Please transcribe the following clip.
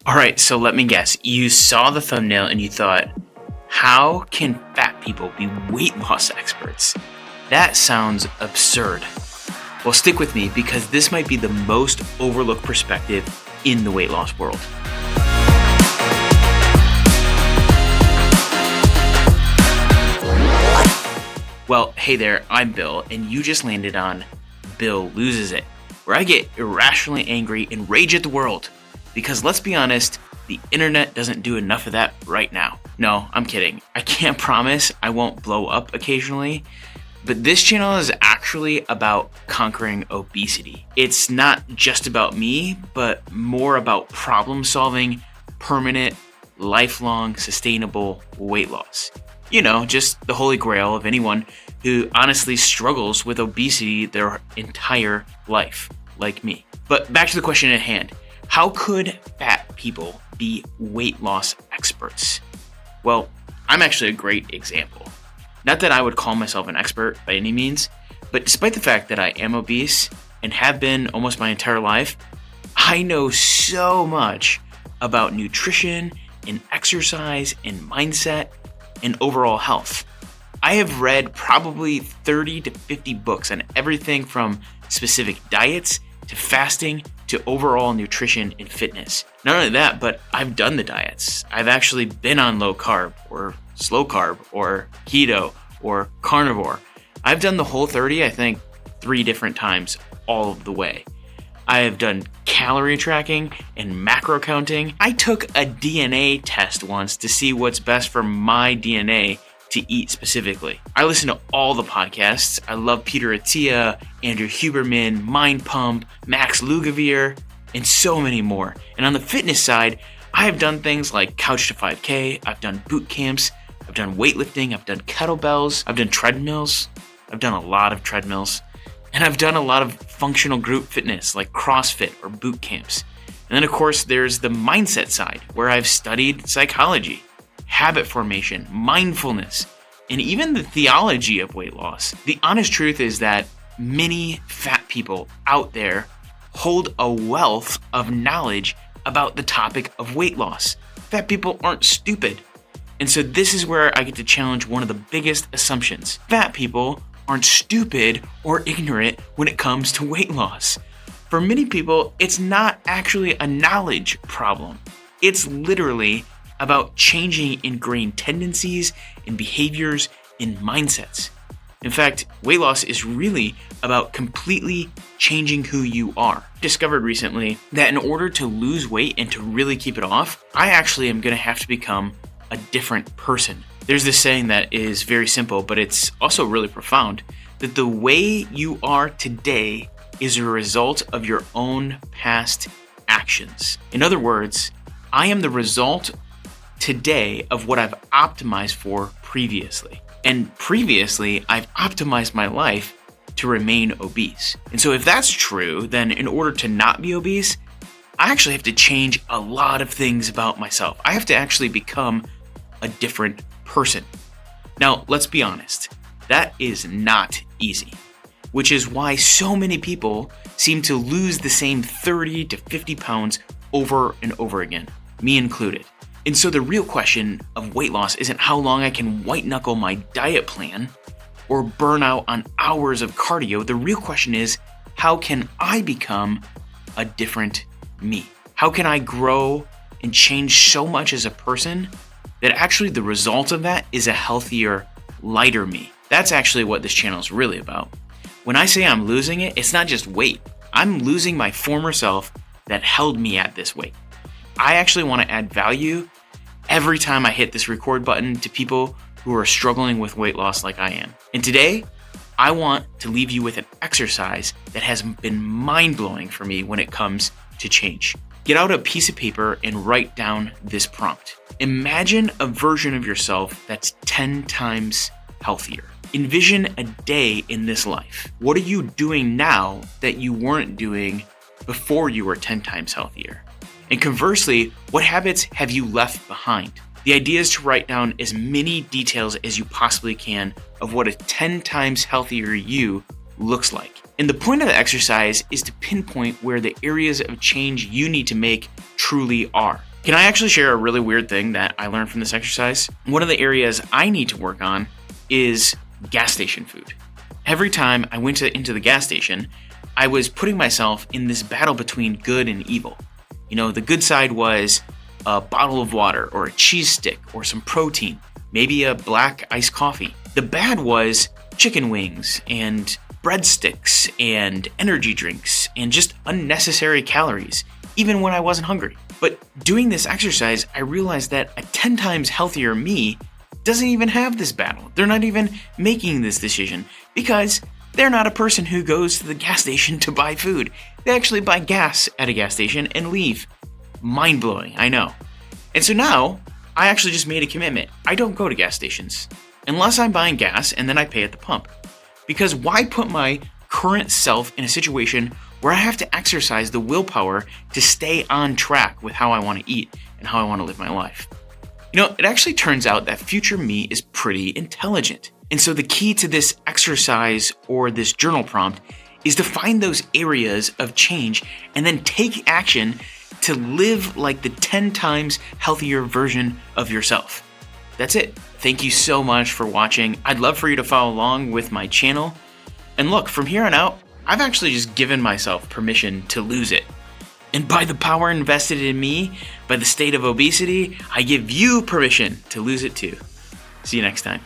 All right, so let me guess. You saw the thumbnail and you thought, how can fat people be weight loss experts? That sounds absurd. Well, stick with me because this might be the most overlooked perspective in the weight loss world. Well, hey there, I'm Bill, and you just landed on Bill Loses It, where I get irrationally angry and rage at the world. Because let's be honest, the internet doesn't do enough of that right now. No, I'm kidding. I can't promise I won't blow up occasionally, but this channel is actually about conquering obesity. It's not just about me, but more about problem solving, permanent, lifelong, sustainable weight loss. You know, just the holy grail of anyone who honestly struggles with obesity their entire life, like me. But back to the question at hand. How could fat people be weight loss experts? Well, I'm actually a great example. Not that I would call myself an expert by any means, but despite the fact that I am obese and have been almost my entire life, I know so much about nutrition and exercise and mindset and overall health. I have read probably 30 to 50 books on everything from specific diets to fasting to overall nutrition and fitness. Not only that, but I've done the diets. I've actually been on low carb or slow carb or keto or carnivore. I've done the whole 30, I think 3 different times all of the way. I have done calorie tracking and macro counting. I took a DNA test once to see what's best for my DNA to eat specifically. I listen to all the podcasts. I love Peter Attia, Andrew Huberman, Mind Pump, Max Lugavere, and so many more. And on the fitness side, I have done things like Couch to 5K, I've done boot camps, I've done weightlifting, I've done kettlebells, I've done treadmills, I've done a lot of treadmills, and I've done a lot of functional group fitness like CrossFit or boot camps. And then of course there's the mindset side where I've studied psychology, habit formation, mindfulness, and even the theology of weight loss. The honest truth is that many fat people out there hold a wealth of knowledge about the topic of weight loss. Fat people aren't stupid. And so this is where I get to challenge one of the biggest assumptions. Fat people aren't stupid or ignorant when it comes to weight loss. For many people, it's not actually a knowledge problem. It's literally about changing ingrained tendencies and behaviors and mindsets. In fact, weight loss is really about completely changing who you are. I discovered recently that in order to lose weight and to really keep it off, I actually am going to have to become a different person. There's this saying that is very simple, but it's also really profound, that the way you are today is a result of your own past actions. In other words, I am the result today of what I've optimized for previously. And previously, I've optimized my life to remain obese. And so if that's true, then in order to not be obese, I actually have to change a lot of things about myself. I have to actually become a different person. Now, let's be honest, that is not easy, which is why so many people seem to lose the same 30 to 50 pounds over and over again, me included. And so the real question of weight loss isn't how long I can white knuckle my diet plan or burn out on hours of cardio. The real question is, how can I become a different me? How can I grow and change so much as a person that actually the result of that is a healthier, lighter me? That's actually what this channel is really about. When I say I'm losing it, it's not just weight. I'm losing my former self that held me at this weight. I actually want to add value every time I hit this record button to people who are struggling with weight loss like I am. And today, I want to leave you with an exercise that has been mind-blowing for me when it comes to change. Get out a piece of paper and write down this prompt. Imagine a version of yourself that's 10 times healthier. Envision a day in this life. What are you doing now that you weren't doing before you were 10 times healthier? And conversely, what habits have you left behind? The idea is to write down as many details as you possibly can of what a 10 times healthier you looks like. And the point of the exercise is to pinpoint where the areas of change you need to make truly are. Can I actually share a really weird thing that I learned from this exercise? One of the areas I need to work on is gas station food. Every time I went into the gas station, I was putting myself in this battle between good and evil. You know, the good side was a bottle of water or a cheese stick or some protein, maybe a black iced coffee. The bad was chicken wings and breadsticks and energy drinks and just unnecessary calories, even when I wasn't hungry. But doing this exercise, I realized that a 10 times healthier me doesn't even have this battle. They're not even making this decision because they're not a person who goes to the gas station to buy food. They actually buy gas at a gas station and leave. Mind-blowing, I know. And so now, I actually just made a commitment. I don't go to gas stations unless I'm buying gas and then I pay at the pump. Because why put my current self in a situation where I have to exercise the willpower to stay on track with how I want to eat and how I want to live my life? You know, it actually turns out that future me is pretty intelligent. And so the key to this exercise or this journal prompt is to find those areas of change and then take action to live like the 10 times healthier version of yourself. That's it. Thank you so much for watching. I'd love for you to follow along with my channel. And look, from here on out, I've actually just given myself permission to lose it. And by the power invested in me, by the state of obesity, I give you permission to lose it too. See you next time.